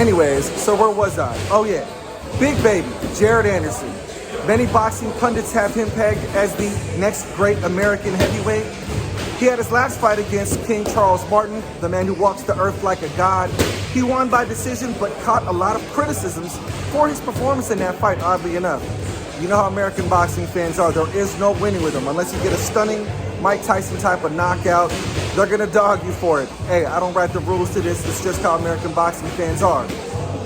Anyways, so where was I? Oh yeah, Big Baby, Jared Anderson. Many boxing pundits have him pegged as the next great American heavyweight. He had his last fight against King Charles Martin, the man who walks the earth like a god. He won by decision, but caught a lot of criticisms for his performance in that fight, oddly enough. You know how American boxing fans are. There is no winning with them. Unless you get a stunning Mike Tyson type of knockout, they're going to dog you for it. Hey, I don't write the rules to this. It's just how American boxing fans are.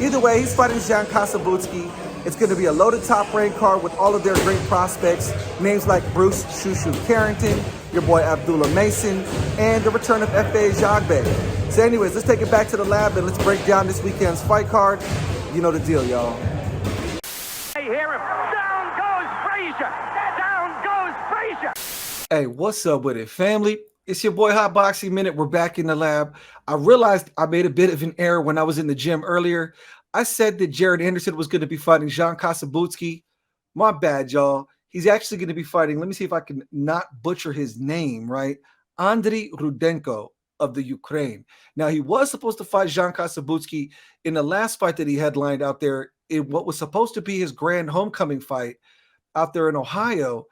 Either way, he's fighting Jan Kasabutsky. It's going to be a loaded top-ranked card with all of their great prospects. Names like Bruce Shushu Carrington, your boy Abdullah Mason, and the return of F.A. Jagbe. So anyways, let's take it back to the lab and let's break down this weekend's fight card. You know the deal, y'all. Hey, hear him. Down goes Frazier. Down goes Frazier. Hey, what's up with it, family? It's your boy Hot Boxing Minute. We're back in the lab. I realized I made a bit of an error when I was in the gym earlier. I said that Jared Anderson was going to be fighting Jan Kasabutsky. My bad, y'all. He's actually going to be fighting, let me see if I can not butcher his name, right? Andrii Rudenko of the Ukraine. Now, he was supposed to fight Jan Kasabutsky in the last fight that he headlined out there in what was supposed to be his grand homecoming fight out there in Ohio.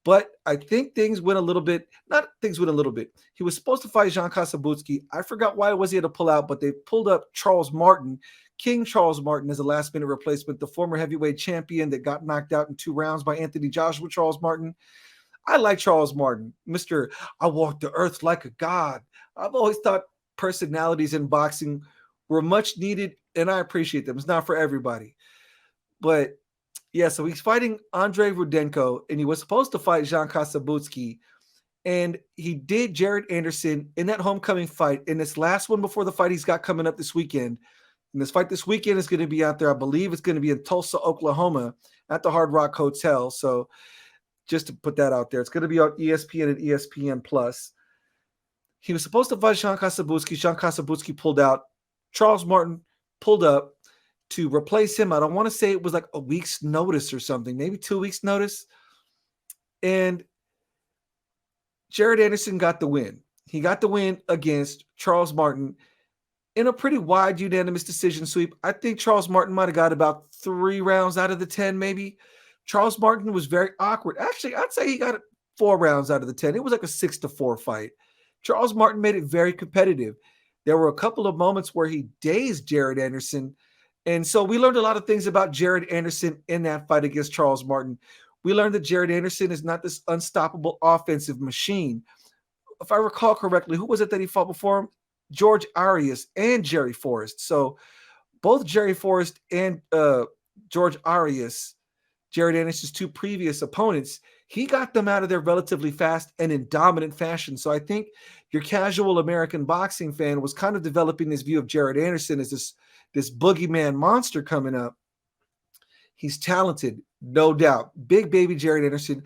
But I think things went a little bit, not things went a little bit. He was supposed to fight Jan Kasabutsky. I forgot why was he had to pull out, but they pulled up Charles Martin, King Charles Martin, as a last-minute replacement, the former heavyweight champion that got knocked out in 2 rounds by Anthony Joshua. Charles Martin. I like Charles Martin, Mr. I walk the earth like a god. I've always thought personalities in boxing were much needed, and I appreciate them. It's not for everybody. But yeah, so he's fighting Andrii Rudenko, and he was supposed to fight Jan Kasabutsky, and he did Jared Anderson in that homecoming fight. In this last one before the fight he's got coming up this weekend. And this fight this weekend is going to be out there. I believe it's going to be in Tulsa, Oklahoma, at the Hard Rock Hotel. So just to put that out there, it's going to be on ESPN and ESPN Plus. He was supposed to fight Jan Kasabutsky. Jan Kasabutsky pulled out. Charles Martin pulled up to replace him. I don't want to say it was like a week's notice or something, maybe 2 weeks' notice. And Jared Anderson got the win. He got the win against Charles Martin in a pretty wide unanimous decision sweep. I think Charles Martin might have got about 3 rounds out of the 10, maybe. Charles Martin was very awkward. Actually, I'd say he got 4 rounds out of the 10. It was like a 6-4 fight. Charles Martin made it very competitive. There were a couple of moments where he dazed Jared Anderson. And so we learned a lot of things about Jared Anderson in that fight against Charles Martin. We learned that Jared Anderson is not this unstoppable offensive machine. If I recall correctly, who was it that he fought before him? George Arias and Jerry Forrest. So both Jerry Forrest and George Arias, Jared Anderson's 2 previous opponents, he got them out of there relatively fast and in dominant fashion. So I think your casual American boxing fan was kind of developing this view of Jared Anderson as this boogeyman monster coming up. He's talented, no doubt. Big baby Jared Anderson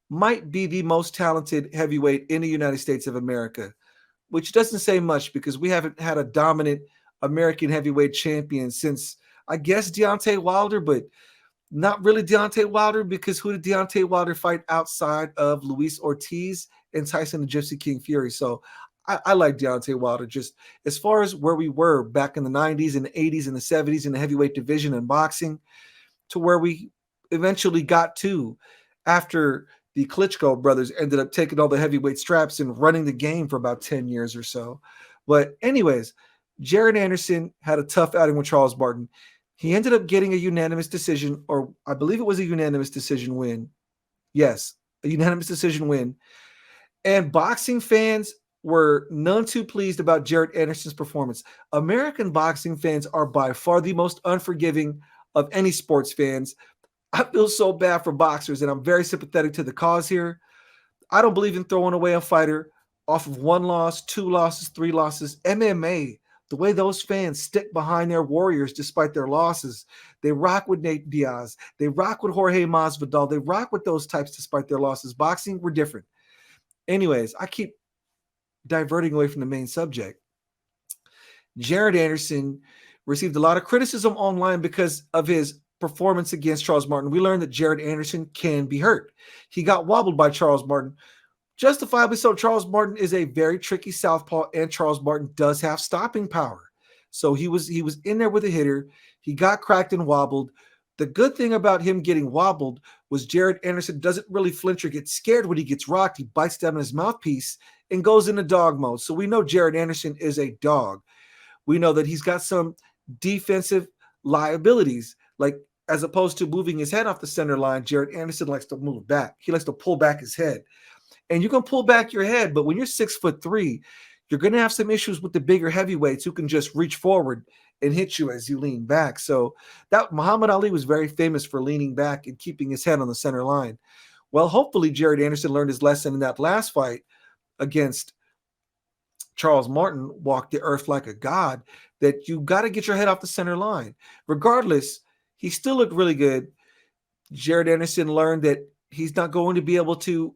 might be the most talented heavyweight in the United States of America, which doesn't say much because we haven't had a dominant American heavyweight champion since, I guess, Deontay Wilder, but not really Deontay Wilder, because who did Deontay Wilder fight outside of Luis Ortiz and Tyson the Gypsy King Fury? So I like Deontay Wilder just as far as where we were back in the 90s and the 80s and the 70s in the heavyweight division in boxing to where we eventually got to after the Klitschko brothers ended up taking all the heavyweight straps and running the game for about 10 years or so. But anyways, Jared Anderson had a tough outing with Charles Martin. He ended up getting a unanimous decision, or I believe it was a unanimous decision win. Yes, a unanimous decision win. And boxing fans were none too pleased about Jared Anderson's performance. American boxing fans are by far the most unforgiving of any sports fans. I feel so bad for boxers, and I'm very sympathetic to the cause here. I don't believe in throwing away a fighter off of 1 loss, 2 losses, 3 losses. MMA, the way those fans stick behind their warriors despite their losses. They rock with Nate Diaz. They rock with Jorge Masvidal. They rock with those types despite their losses. Boxing, we're different. Anyways, I keep diverting away from the main subject. Jared Anderson received a lot of criticism online because of his performance against Charles Martin. We learned that Jared Anderson can be hurt. He got wobbled by Charles Martin. Justifiably so. Charles Martin is a very tricky southpaw, and Charles Martin does have stopping power. So he was in there with a hitter. He got cracked and wobbled. The good thing about him getting wobbled was Jared Anderson doesn't really flinch or get scared when he gets rocked. He bites down on his mouthpiece and goes into dog mode. So we know Jared Anderson is a dog. We know that he's got some defensive liabilities, like as opposed to moving his head off the center line. Jared Anderson likes to move back. He likes to pull back his head, and you can pull back your head, but when you're 6'3", you're going to have some issues with the bigger heavyweights who can just reach forward and hit you as you lean back. So that Muhammad Ali was very famous for leaning back and keeping his head on the center line. Well, hopefully Jared Anderson learned his lesson in that last fight against Charles Martin, walked the earth like a god, that you got to get your head off the center line. Regardless, he still looked really good. Jared Anderson learned that he's not going to be able to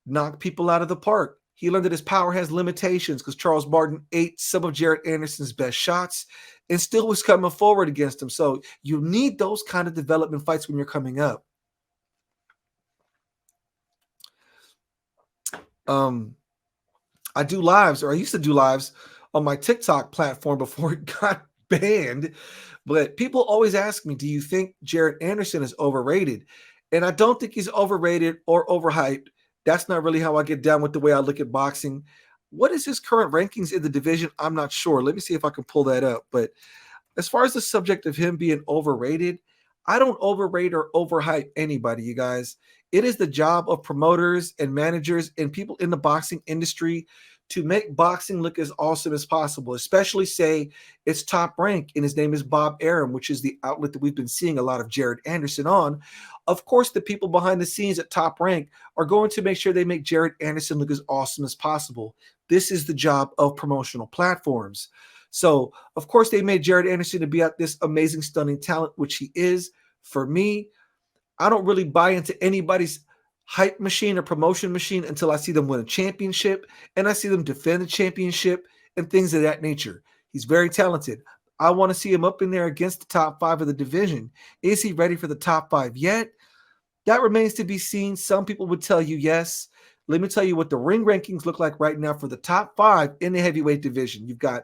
knock people out of the park. He learned that his power has limitations because Charles Martin ate some of Jared Anderson's best shots and still was coming forward against him. So you need those kind of development fights when you're coming up. I do lives, or I used to do lives on my TikTok platform before it got banned. But people always ask me, do you think Jared Anderson is overrated? And I don't think he's overrated or overhyped. That's not really how I get down with the way I look at boxing. What is his current rankings in the division? I'm not sure. Let me see if I can pull that up. But as far as the subject of him being overrated, I don't overrate or overhype anybody, you guys. It is the job of promoters and managers and people in the boxing industry to make boxing look as awesome as possible, especially say it's Top Rank and his name is Bob Arum, which is the outlet that we've been seeing a lot of Jared Anderson on. Of course, the people behind the scenes at Top Rank are going to make sure they make Jared Anderson look as awesome as possible. This is the job of promotional platforms. So, of course, they made Jared Anderson to be at this amazing, stunning talent, which he is. For me, I don't really buy into anybody's hype machine or promotion machine until I see them win a championship and I see them defend the championship and things of that nature. He's very talented. I want to see him up in there against the top five of the division. Is he ready for the top five yet? That remains to be seen. Some people would tell you yes. Let me tell you what the ring rankings look like right now for the top five in the heavyweight division. You've got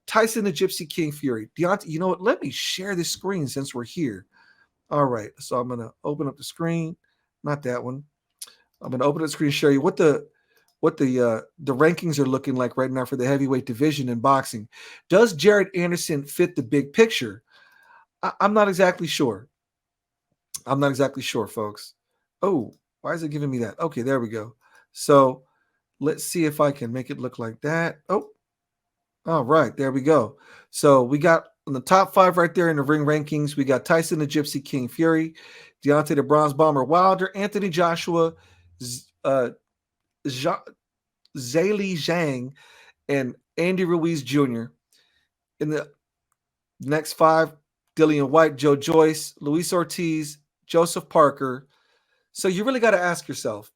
Tyson the Gypsy King Fury. Deontay, you know what? Let me share this screen since we're here. All right. So I'm going to open up the screen. Not that one. I'm going to open up the screen and show you what the rankings are looking like right now for the heavyweight division in boxing. Does Jared Anderson fit the big picture? I'm not exactly sure. I'm not exactly sure, folks. Oh, why is it giving me that? Okay, there we go. So let's see if I can make it look like that. Oh, all right, there we go. So we got on the top five right there in the ring rankings, we got Tyson the Gypsy King Fury, Deontay the Bronze Bomber Wilder, Anthony Joshua, Zhali Zhang, and Andy Ruiz Jr. In the next five, Dillian White, Joe Joyce, Luis Ortiz, Joseph Parker. So you really got to ask yourself,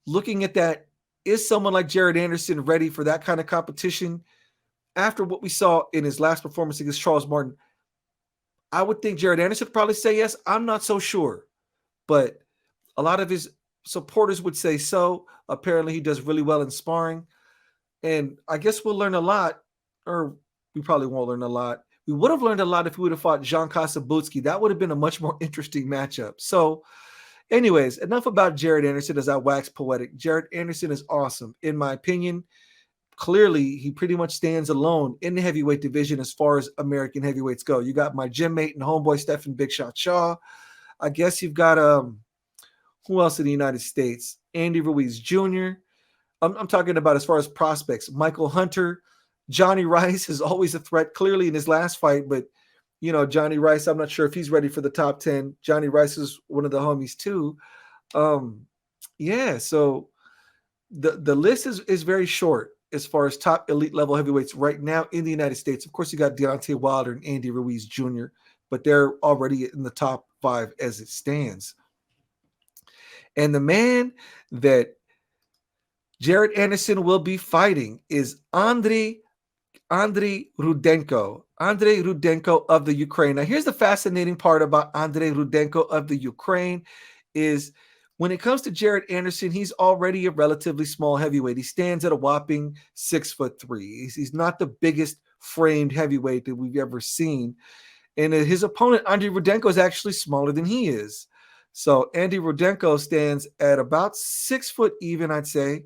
looking at that, is someone like Jared Anderson ready for that kind of competition? After what we saw in his last performance against Charles Martin, I would think Jared Anderson would probably say yes. I'm not so sure. But a lot of his supporters would say so. Apparently, he does really well in sparring. And I guess we'll learn a lot, or we probably won't learn a lot. We would have learned a lot if we would have fought Jean Kasabutsky. That would have been a much more interesting matchup. So, anyways, enough about Jared Anderson as I wax poetic. Jared Anderson is awesome. In my opinion, clearly he pretty much stands alone in the heavyweight division as far as American heavyweights go. You got my gym mate and homeboy Stephen Big Shot Shaw. I guess you've got who else in the United States? Andy Ruiz Jr. I'm talking about as far as prospects. Michael Hunter, Johnny Rice is always a threat, clearly in his last fight, but Johnny Rice, I'm not sure if he's ready for the top 10. Johnny Rice is one of the homies too. Yeah, so the list is very short as far as top elite level heavyweights right now in the United States. Of course, you got Deontay Wilder and Andy Ruiz Jr., but they're already in the top five as it stands. And the man that Jared Anderson will be fighting is Andrii Rudenko. Andrii Rudenko of the Ukraine. Now, here's the fascinating part about Andrii Rudenko of the Ukraine is when it comes to Jared Anderson, he's already a relatively small heavyweight. He stands at a whopping 6'3". He's not the biggest framed heavyweight that we've ever seen. And his opponent, Andrii Rudenko, is actually smaller than he is. So Andrii Rudenko stands at about 6 foot even, I'd say.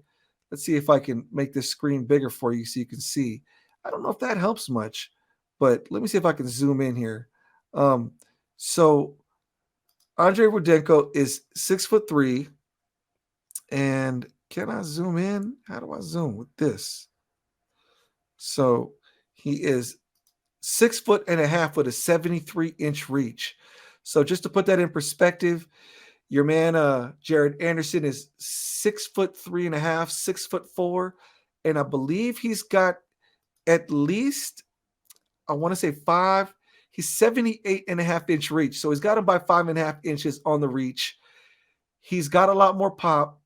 Let's see if I can make this screen bigger for you so you can see. I don't know if that helps much, but let me see if I can zoom in here. So Andrii Rudenko is 6'3", and can I zoom in? How do I zoom with this? So he is 6.5 foot with a 73-inch reach. So just to put that in perspective, your man Jared Anderson is 6'3.5", 6'4", and I believe he's got at least, I want to say 5. He's 78.5-inch reach. So he's got him by 5.5 inches on the reach. He's got a lot more pop.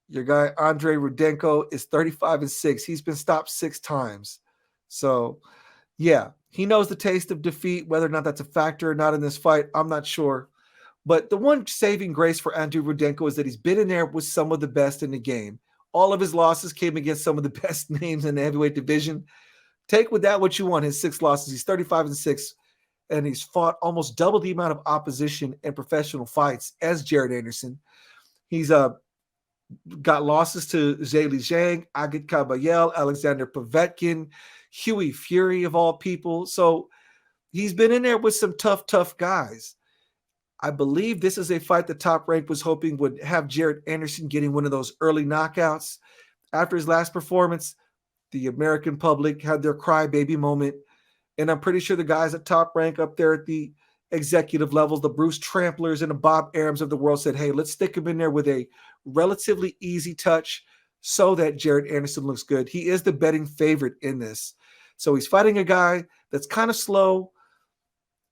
Your guy Andrii Rudenko is 35-6. He's been stopped 6 times. So yeah, he knows the taste of defeat. Whether or not that's a factor or not in this fight, I'm not sure. But the one saving grace for Andrii Rudenko is that he's been in there with some of the best in the game. All of his losses came against some of the best names in the heavyweight division. Take with that what you want. His 6 losses, he's 35-6, and he's fought almost double the amount of opposition in professional fights as Jared Anderson. He's got losses to Zhilei Zhang, Agit Kabayel, Alexander Povetkin, Huey Fury of all people. So he's been in there with some tough guys. I believe this is a fight the Top Rank was hoping would have Jared Anderson getting one of those early knockouts. After his last performance, the American public had their crybaby moment. And I'm pretty sure the guys at Top Rank up there at the executive levels, the Bruce Tramplers and the Bob Arams of the world said, hey, let's stick him in there with a relatively easy touch so that Jared Anderson looks good. He is the betting favorite in this. So he's fighting a guy that's kind of slow.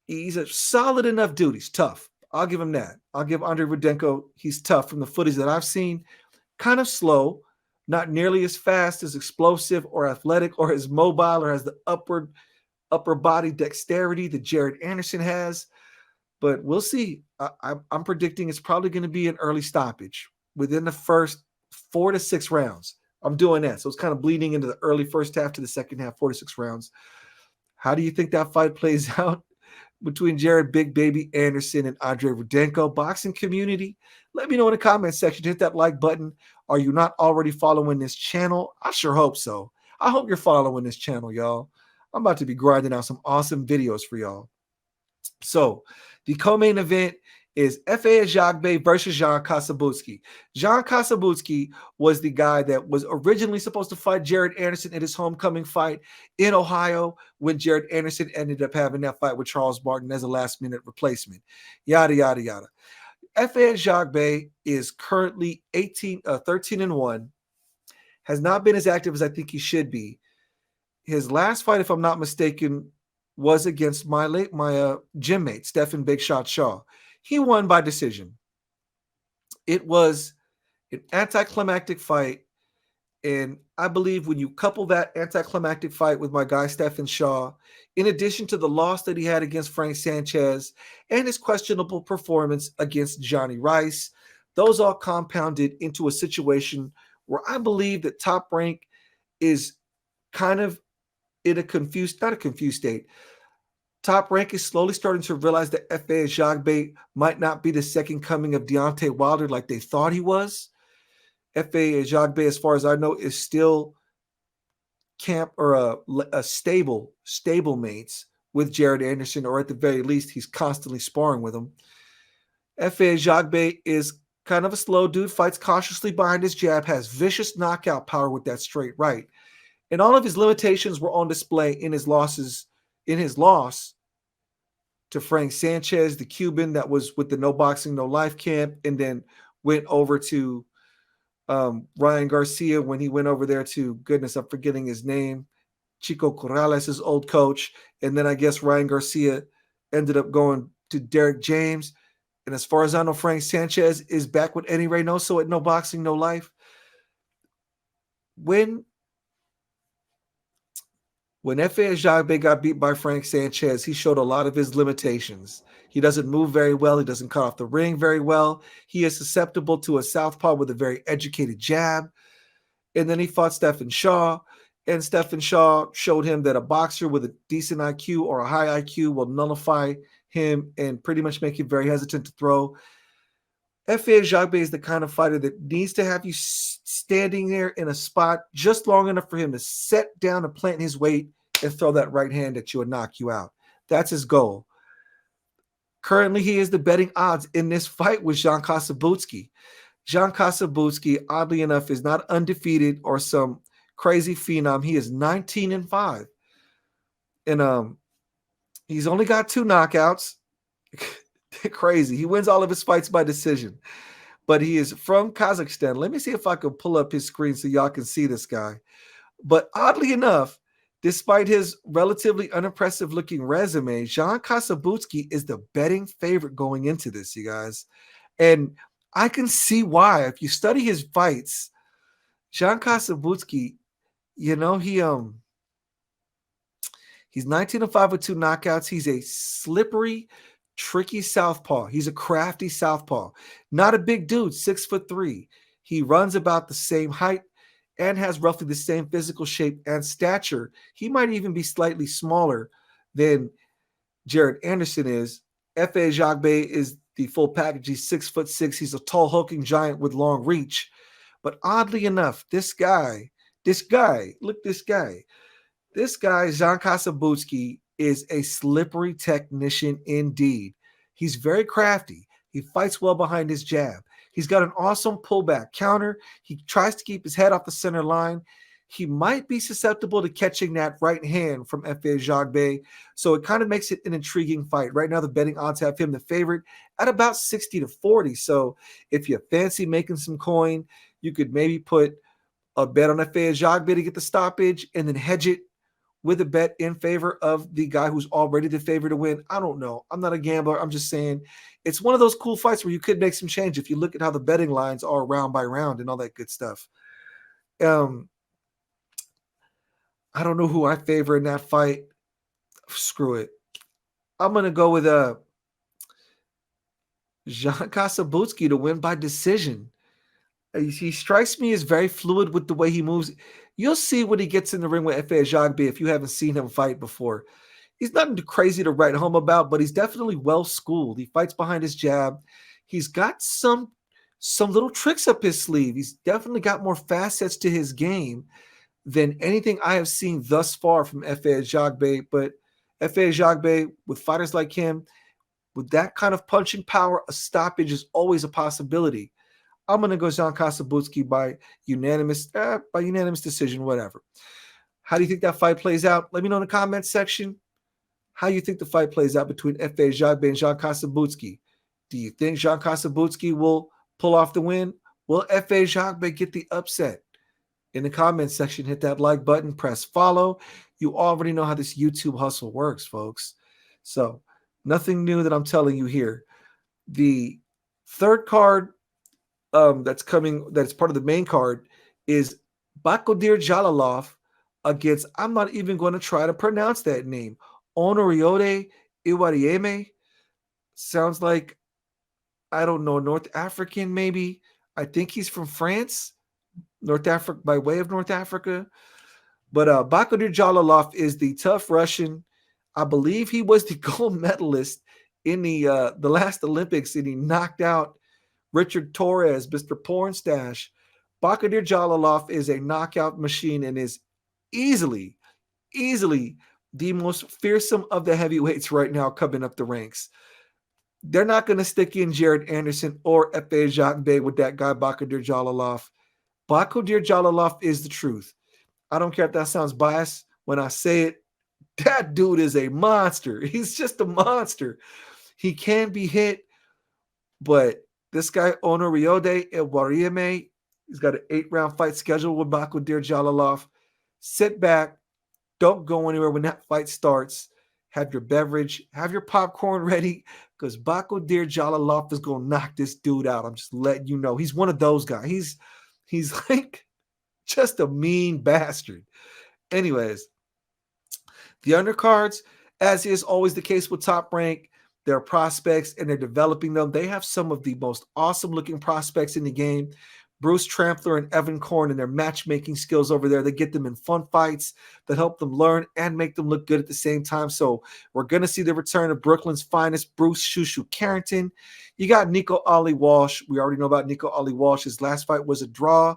He's a solid enough dude. He's tough. I'll give him that. I'll give Andrii Rudenko, he's tough from the footage that I've seen. Kind of slow, not nearly as fast, as explosive or athletic or as mobile or has the upper body dexterity that Jared Anderson has. But we'll see. I'm predicting it's probably going to be an early stoppage within the first 4 to 6 rounds. I'm doing that. So it's kind of bleeding into the early first half to the second half, 4 to 6 rounds. How do you think that fight plays out between Jared Big Baby Anderson and Andrii Rudenko? Boxing community, let me know in the comment section. Hit that like button. Are you not already following this channel? I sure hope so. I hope you're following this channel, y'all. I'm about to be grinding out some awesome videos for y'all. So the co-main event is Efe Ajagba versus Jean Kasabutsky. Jean Kasabutsky was the guy that was originally supposed to fight Jared Anderson in his homecoming fight in Ohio when Jared Anderson ended up having that fight with Charles Martin as a last-minute replacement. Yada, yada, yada. Efe Ajagba is currently 13-1, has not been as active as I think he should be. His last fight, if I'm not mistaken, was against my gym mate, Stephen Big Shot Shaw. He won by decision. It was an anticlimactic fight, and I believe when you couple that anticlimactic fight with my guy Stephen Shaw, in addition to the loss that he had against Frank Sanchez and his questionable performance against Johnny Rice, those all compounded into a situation where I believe that Top Rank is kind of in not a confused state. Top Rank is slowly starting to realize that Efe Ajagba might not be the second coming of Deontay Wilder like they thought he was. Efe Ajagba, as far as I know, is still camp or a stable mates with Jared Anderson, or at the very least, he's constantly sparring with him. Efe Ajagba is kind of a slow dude, fights cautiously behind his jab, has vicious knockout power with that straight right. And all of his limitations were on display in his loss to Frank Sanchez, the Cuban that was with the No Boxing, No Life camp, and then went over to Ryan Garcia when he went over there to, goodness, I'm forgetting his name, Chico Corrales, his old coach. And then I guess Ryan Garcia ended up going to Derek James. And as far as I know, Frank Sanchez is back with Eddie Reynoso at No Boxing, No Life. When Efe Ajagba got beat by Frank Sanchez, he showed a lot of his limitations. He doesn't move very well. He doesn't cut off the ring very well. He is susceptible to a southpaw with a very educated jab. And then he fought Stephen Shaw. And Stephen Shaw showed him that a boxer with a decent IQ or a high IQ will nullify him and pretty much make him very hesitant to throw. F.A. Jagbe is the kind of fighter that needs to have you standing there in a spot just long enough for him to set down and plant his weight and throw that right hand at you and knock you out. That's his goal. Currently, he is the betting odds in this fight with Jean Kasabutsky. Jean Kasabutsky, oddly enough, is not undefeated or some crazy phenom. He is 19-5. And he's only got 2 knockouts. Crazy. He wins all of his fights by decision. But he is from Kazakhstan. Let me see if I can pull up his screen so y'all can see this guy. But oddly enough, despite his relatively unimpressive looking resume, Jean Kasabutsky is the betting favorite going into this, you guys. And I can see why. If you study his fights, Jean Kasabutsky, you know, he's 19-5 with 2 knockouts. He's a slippery, tricky southpaw. He's a crafty southpaw. Not a big dude, 6'3". He runs about the same height and has roughly the same physical shape and stature. He might even be slightly smaller than Jared Anderson is. F.A. Jagbe is the full package. He's 6'6". He's a tall, hulking giant with long reach. But oddly enough, this guy, look, this guy, Jean Kasabutsky, is a slippery technician indeed. He's very crafty. He fights well behind his jab. He's got an awesome pullback counter. He tries to keep his head off the center line. He might be susceptible to catching that right hand from F.A. Jagbe, so it kind of makes it an intriguing fight. Right now, the betting odds have him the favorite at about 60-40. So if you fancy making some coin, you could maybe put a bet on F.A. Jagbe to get the stoppage and then hedge it with a bet in favor of the guy who's already the favorite to win. I don't know. I'm not a gambler. I'm just saying it's one of those cool fights where you could make some change if you look at how the betting lines are round by round and all that good stuff. I don't know who I favor in that fight. Screw it. I'm going to go with Jean Kasabutsky to win by decision. He strikes me as very fluid with the way he moves. You'll see when he gets in the ring with F.A. Jagbe if you haven't seen him fight before. He's nothing crazy to write home about, but he's definitely well-schooled. He fights behind his jab. He's got some little tricks up his sleeve. He's definitely got more facets to his game than anything I have seen thus far from F.A. Jagbe. But F.A. Jagbe, with fighters like him, with that kind of punching power, a stoppage is always a possibility. I'm going to go Jean Kasabutsky by unanimous decision, whatever. How do you think that fight plays out? Let me know in the comments section how you think the fight plays out between F.A. Jagbe and Jean Kasabutsky. Do you think Jean Kasabutsky will pull off the win? Will F.A. Jagbe get the upset? In the comments section, hit that like button, press follow. You already know how this YouTube hustle works, folks. So nothing new that I'm telling you here. The third card that's part of the main card is Bakodir Jalalov against, I'm not even going to try to pronounce that name, Onoriode Iwarieme. Sounds like, I don't know, North African maybe. I think he's from France, North Africa, by way of North Africa. But Bakodir Jalalov is the tough Russian. I believe he was the gold medalist in the last Olympics, and he knocked out Richard Torres, Mr. Pornstash. Bakodir Jalalov is a knockout machine and is easily the most fearsome of the heavyweights right now coming up the ranks. They're not going to stick in Jared Anderson or F.A. Jagbe with that guy Bakodir Jalalov. Bakodir Jalalov is the truth. I don't care if that sounds biased when I say it. That dude is a monster. He's just a monster. He can be hit, but this guy, Onoriode Iwarieme, he's got an 8-round fight scheduled with Bakodir Jalalov. Sit back. Don't go anywhere when that fight starts. Have your beverage. Have your popcorn ready because Bakodir Jalalov is going to knock this dude out. I'm just letting you know. He's one of those guys. He's like just a mean bastard. Anyways, the undercards, as is always the case with Top Rank, they're prospects and they're developing them. They have some of the most awesome looking prospects in the game. Bruce Trampler and Evan Korn and their matchmaking skills over there. They get them in fun fights that help them learn and make them look good at the same time. So we're going to see the return of Brooklyn's finest, Bruce Shushu Carrington. You got Nico Ali Walsh. We already know about Nico Ali Walsh. His last fight was a draw.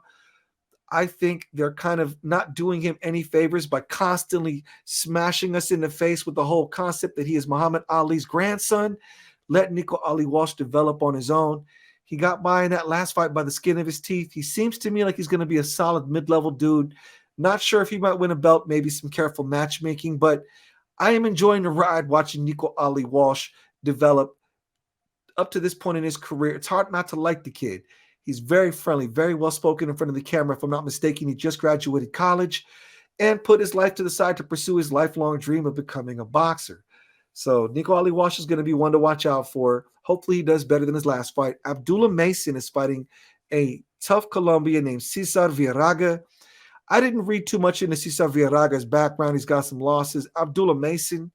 I think they're kind of not doing him any favors by constantly smashing us in the face with the whole concept that he is Muhammad Ali's grandson. Let Nico Ali Walsh develop on his own. He got by in that last fight by the skin of his teeth. He seems to me like he's going to be a solid mid-level dude. Not sure if he might win a belt, maybe some careful matchmaking, but I am enjoying the ride watching Nico Ali Walsh develop up to this point in his career. It's hard not to like the kid. He's very friendly, very well spoken in front of the camera. If I'm not mistaken, he just graduated college and put his life to the side to pursue his lifelong dream of becoming a boxer. So Nico Ali Walsh is going to be one to watch out for. Hopefully he does better than his last fight. Abdullah Mason is fighting a tough Colombian named Cesar Villaraga. I didn't read too much into Cesar Villaraga's background. He's got some losses. Abdullah Mason,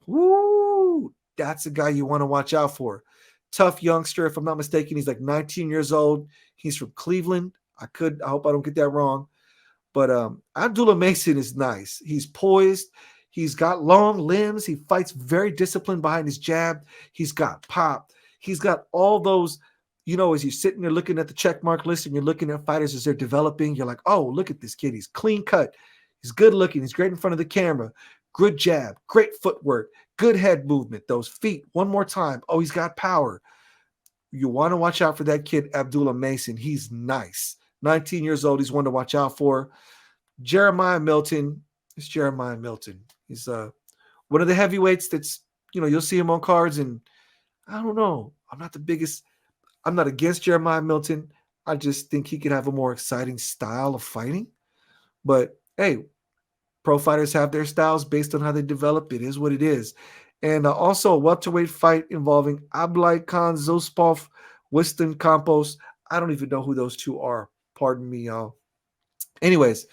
woo, that's a guy you want to watch out for. Tough youngster, if I'm not mistaken. He's like 19 years old. He's from Cleveland. I hope I don't get that wrong. But Abdullah Mason is nice. He's poised. He's got long limbs. He fights very disciplined behind his jab. He's got pop. He's got all those, as you're sitting there looking at the checkmark list and you're looking at fighters as they're developing, you're like, oh, look at this kid. He's clean cut. He's good looking. He's great in front of the camera. Good jab. Great footwork. Good head movement. Those feet. One more time. Oh, he's got power. You want to watch out for that kid, Abdullah Mason. He's nice. 19 years old. He's one to watch out for. Jeremiah Milton. It's Jeremiah Milton. He's one of the heavyweights that's, you'll see him on cards, and I don't know. I'm not against Jeremiah Milton. I just think he could have a more exciting style of fighting. But hey, pro fighters have their styles based on how they develop. It is what it is. And also a welterweight fight involving Ablai Khan Zospov, Winston Campos. I don't even know who those two are. Pardon me, y'all. Anyways,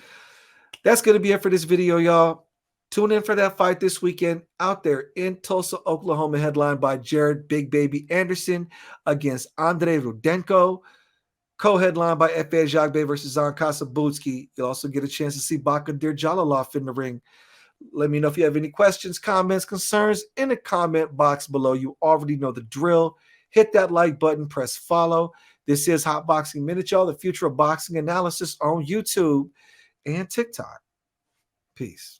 that's going to be it for this video, y'all. Tune in for that fight this weekend out there in Tulsa, Oklahoma, headlined by Jared Big Baby Anderson against Andrii Rudenko, co-headlined by Efe Ajagba versus Zan Kasabutsky. You'll also get a chance to see Bakadir Jalolov in the ring. Let me know if you have any questions, comments, concerns in the comment box below. You already know the drill. Hit that like button, press follow. This is Hot Boxing Minute, y'all, the future of boxing analysis on YouTube and TikTok. Peace.